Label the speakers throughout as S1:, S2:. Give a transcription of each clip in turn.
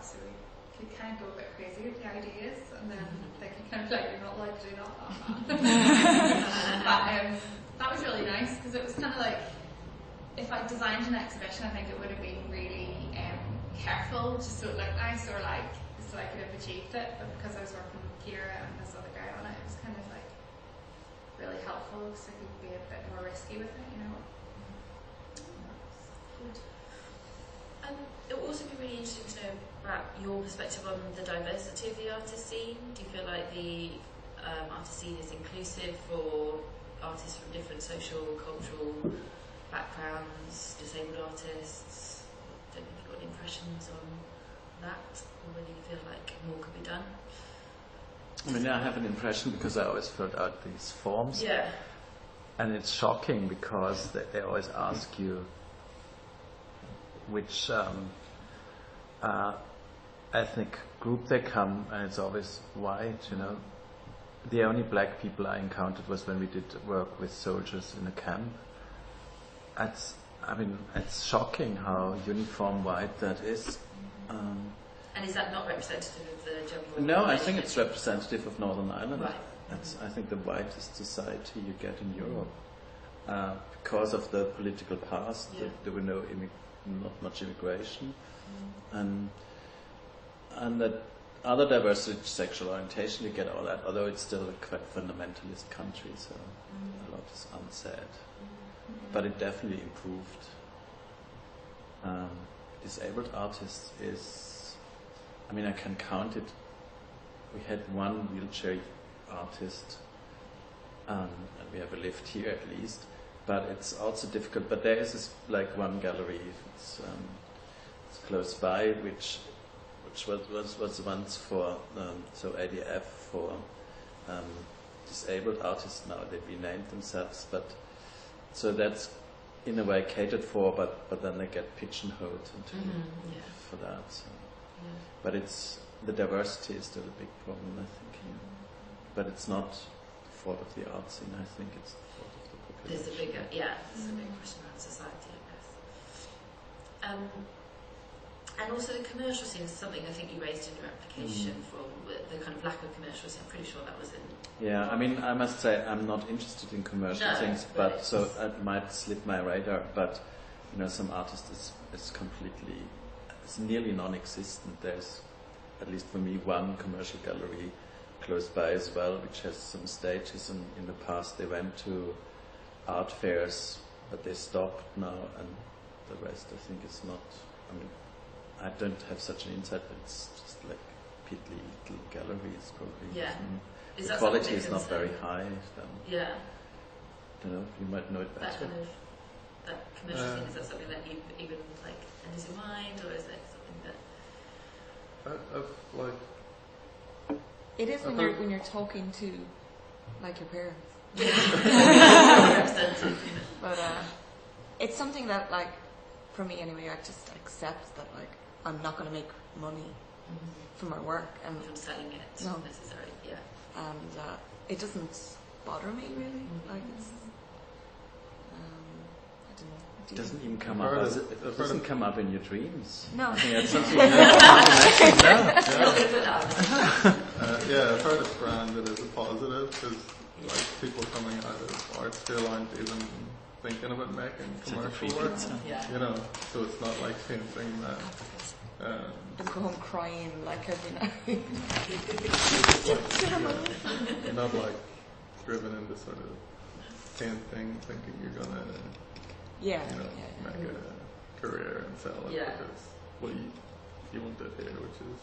S1: so we could kind of go a bit crazy with the ideas, and then they could kind of like, you're not allowed to do that. But that was really nice, because it was kind of like, if I designed an exhibition, I think it would have been really careful, just so it looked nice, or like, so I could have achieved it, but because I was working with Kira and this other guy on it, it was kind of like really helpful, because I could be a bit more risky with it, you know.
S2: It would also be really interesting to know about your perspective on the diversity of the artist scene. Do you feel like the artist scene is inclusive for artists from different social, cultural backgrounds, disabled artists? Don't know if you've got any impressions on that, or whether you feel like more could be done?
S3: I mean, I have an impression because I always filled out these forms.
S2: Yeah.
S3: And it's shocking because they always ask you which ethnic group they come, and it's always white, you know. The only black people I encountered was when we did work with soldiers in a camp. It's shocking how uniform white that is.
S2: And is that not representative of the general?
S3: No, I think it's representative of Northern Ireland.
S2: Right.
S3: I think the whitest society you get in Europe. Because of the political past, there were not much immigration, and that other diversity, sexual orientation, you get all that, although it's still a quite fundamentalist country, so a lot is unsaid. But it definitely improved. Disabled artists is, I mean, I can count it. We had one wheelchair artist, and we have a lift here at least. But it's also difficult. But there is this, like, one gallery. It's close by, which was once for ADF for disabled artists. Now they renamed themselves, but so that's in a way catered for. But then they get pigeonholed for that. So. Yeah. But the diversity is still a big problem, I think. Yeah. But it's not the fault of the art scene. I think it's the fault of the population.
S2: There's a big question around society, I guess. And also the commercial scene is something I think you raised in your application for the kind of lack of commercial scene. I'm pretty sure that was in.
S3: Yeah, I mean, I must say I'm not interested in commercial things, but so it might slip my radar. But you know, some artists is completely, it's nearly non-existent. There's, at least for me, one commercial gallery close by as well, which has some stages, and in the past they went to art fairs, but they stopped now, and the rest I think is not. I mean, I don't have such an insight, but it's just like piddly little galleries probably.
S2: Yeah.
S3: The quality is not very high.
S2: Yeah.
S3: I don't know, you might know it better.
S2: That commercial thing, is that something that you even like enters your mind, or is it something that
S4: it is when you're talking to like your parents. But it's something that, like, for me anyway, I just accept that, like, I'm not going to make money from my work and
S2: from selling it necessarily. Yeah.
S4: And it doesn't bother me really. Like, it's I don't know.
S3: It doesn't even come up. It doesn't come up in your dreams.
S4: No.
S3: I think that's something
S5: I've heard it's branded as a positive, because like people coming out of art still aren't even thinking about making commercial work. You know, so it's not like painting that.
S4: I go home crying like every night.
S5: Not like driven into sort of painting, thinking you're gonna make a career and sell it because what you want it here, which is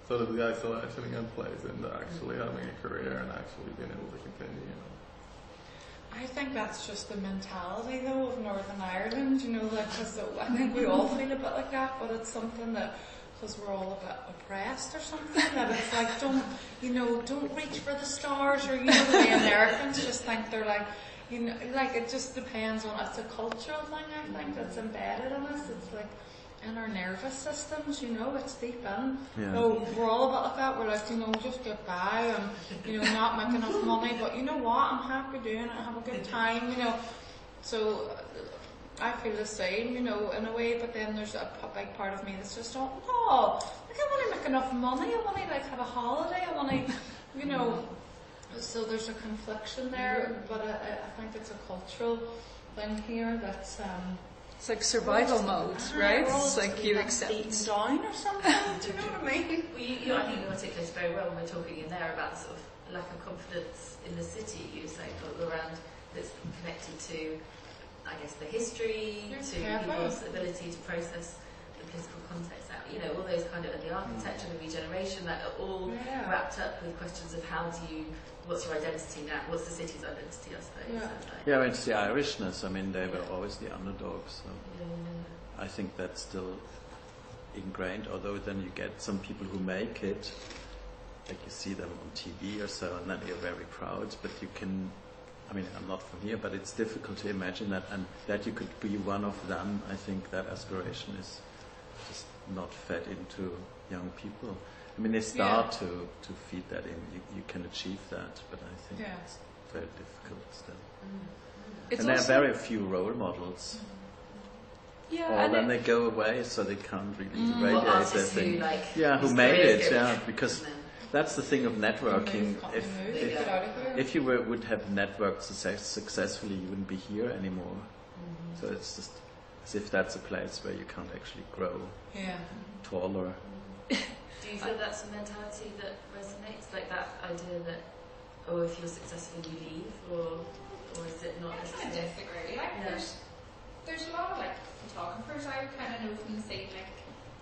S5: sort of the isolation again plays into actually having a career and actually being able to continue. You know.
S1: I think that's just the mentality, though, of Northern Ireland, you know, like, because I think we all feel a bit like that, but it's something that, because we're all a bit oppressed or something, that it's like, don't reach for the stars, or, you know, the Americans just think they're like, you know, like, it just depends on, it's a cultural thing, I think, that's embedded in us. It's like, in our nervous systems, you know, it's deep in.
S3: Yeah.
S1: So we're all a bit like that. We're like, you know, just get by and, you know, not make enough money, but you know what, I'm happy doing it, have a good time, you know. So I feel the same, in a way, but then there's a big part of me that's just no, I want to make enough money, I want to have a holiday, I want to, so there's a confliction there, but I think it's a cultural thing here that's...
S6: it's like survival mode, right? It's like you accept
S1: beaten down or something. Do you know what I mean?
S2: Well, I think you articulate very well when we're talking in there about sort of lack of confidence in the city. You say around that's connected to, I guess, the history, to people's ability to process the political context out. All those kind of, and the architecture, the regeneration, that are all wrapped up with questions of what's your identity now? What's the city's identity, I suppose?
S3: Yeah, it's the Irishness. I mean, they were always the underdogs. So I think that's still ingrained, although then you get some people who make it, like you see them on TV or so, and then you're very proud, but you can... I mean, I'm not from here, but it's difficult to imagine that, and that you could be one of them. I think that aspiration is just not fed into young people. I mean, they start to feed that in. You can achieve that, but I think it's very difficult still. And there are very few role models.
S6: Yeah,
S3: or then they go away, so they can't really radiate their thing. Who made it? Because that's the thing of networking. If you would have networked successfully, you wouldn't be here anymore. So it's just as if that's a place where you can't actually grow taller.
S2: Do you feel that's a mentality that resonates? Like that idea that, if you're successful, you leave, or is it not necessarily?
S7: I disagree. There's a lot of photographers I kind of know from the scene,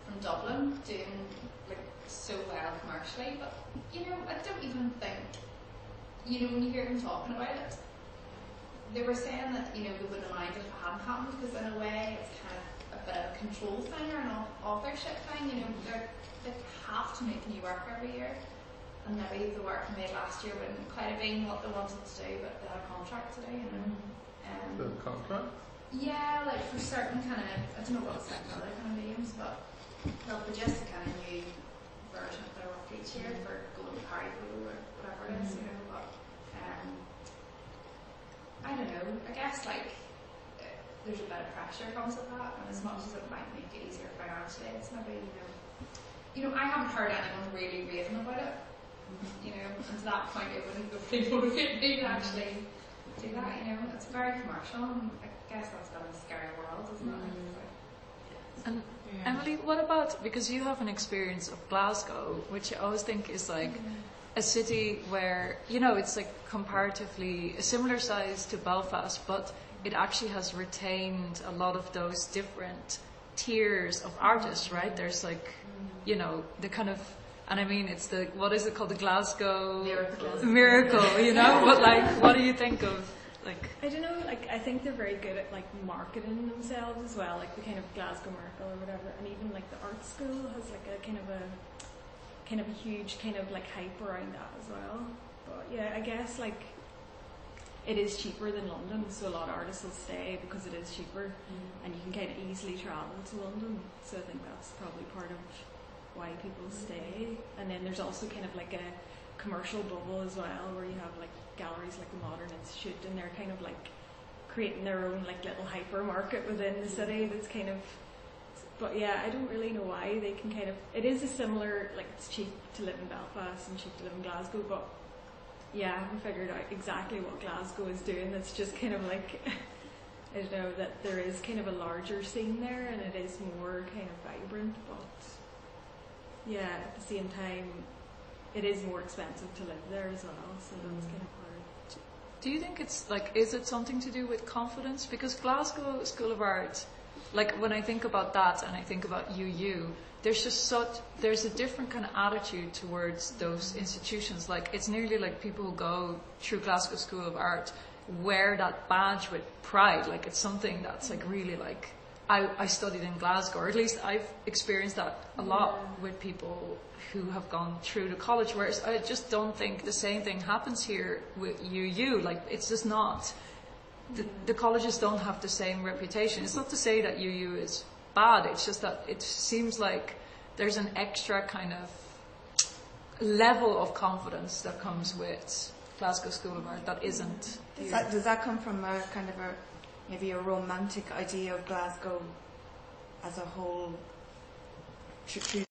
S7: from Dublin, doing so well commercially, but I don't even think, when you hear them talking about it, they were saying that they wouldn't mind if it hadn't happened, because in a way it's kind of a bit of a control thing or an authorship thing. They have to make new work every year, and maybe the work made last year wouldn't quite have been what they wanted to do, but they had a contract to do.
S5: The contract?
S7: Yeah, for certain kind of, I don't know what it's like for other kind of mediums, but they'll produce a kind of new version of their work each year for going to Harry or whatever it is, but I don't know, I guess there's a bit of pressure comes with that, and as much as it might make it easier financially, it's maybe, I haven't heard anyone really raving about it, and to that point it wouldn't really motivate me to actually do that, it's very commercial, and I guess that's been a scary world, isn't it?
S6: And Emily, what about, because you have an experience of Glasgow, which I always think is a city where, it's comparatively a similar size to Belfast, but it actually has retained a lot of those different tiers of artists, right? There's the kind of, and I mean, it's what is it called? The Glasgow Miracle, but what do you think of,
S8: I don't know, I think they're very good at marketing themselves as well, the kind of Glasgow Miracle or whatever, and even the art school has a kind of a huge kind of hype around that as well. But yeah, I guess it is cheaper than London, so a lot of artists will stay because it is cheaper, and you can kind of easily travel to London, so I think that's probably part of why people stay. And then there's also kind of a commercial bubble as well, where you have galleries like the Modern Institute, and they're kind of creating their own little hypermarket within the city that's kind of, but yeah, I don't really know why they can kind of, it is a similar, it's cheap to live in Belfast and cheap to live in Glasgow, but yeah, I haven't figured out exactly what Glasgow is doing. That's just kind of I don't know, that there is kind of a larger scene there, and it is more kind of vibrant, but yeah, at the same time, it is more expensive to live there as well, so that's kind of hard.
S6: Do you think it's is it something to do with confidence? Because Glasgow School of Art, when I think about that and I think about UU, there's a different kind of attitude towards those institutions. It's nearly people who go through Glasgow School of Art wear that badge with pride. It's something that's really I studied in Glasgow, or at least I've experienced that a lot with people who have gone through the college, whereas I just don't think the same thing happens here with UU. It's just not. The colleges don't have the same reputation. It's not to say that UU is bad, it's just that it seems like there's an extra kind of level of confidence that comes with Glasgow School of Art that isn't.
S4: Does that come from a kind of a maybe a romantic idea of Glasgow as a whole should